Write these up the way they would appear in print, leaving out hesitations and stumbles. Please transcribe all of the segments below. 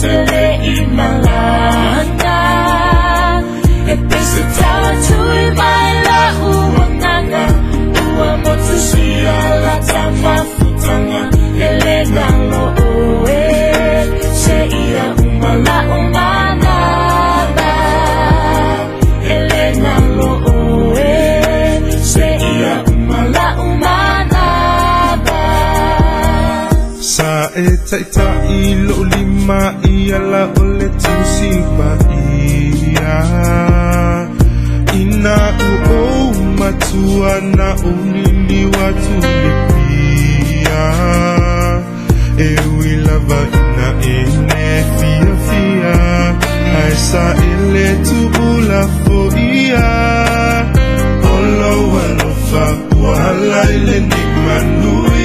itatele imalanga epese tawa tui maila uwananga uwa motusia la tama futanga elena lo oe se ia umala umana ba elena lo oe se ia umala umana ba sa eta ilo lima iala ole tusipa ia ina uo matua na unili watu lipia ewi lava ina ene fia fia aisa ele tu ula fo ia olo walofa wala ile ni manui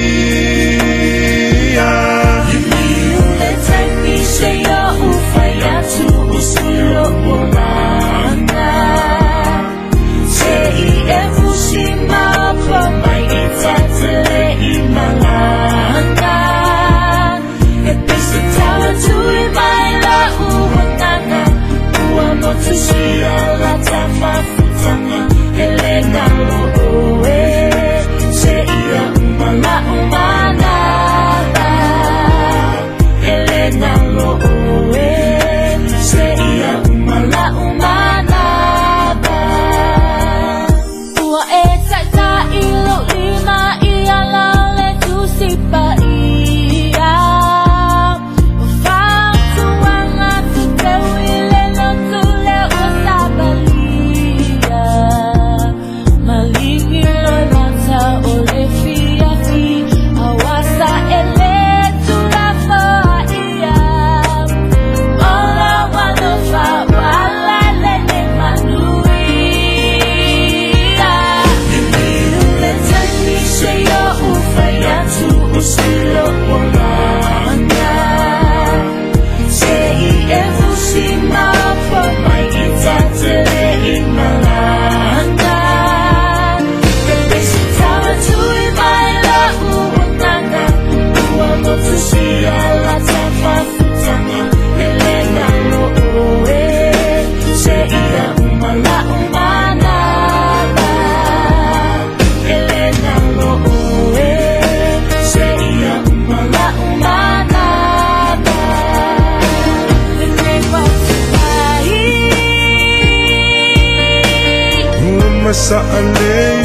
Masa alay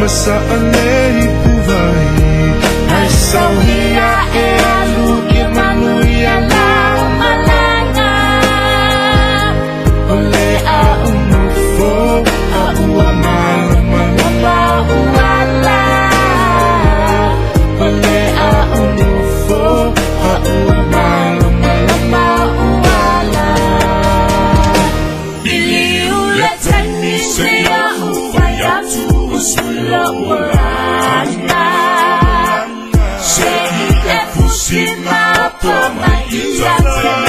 masa alay puvahi ay sauhiya e alu imanuya la umalanga ole a umufo a uamala malamba uwala ole a umufo a uamala malamba uwala iliuletani seya ufayatu usula ulana Shei efusima po maiyate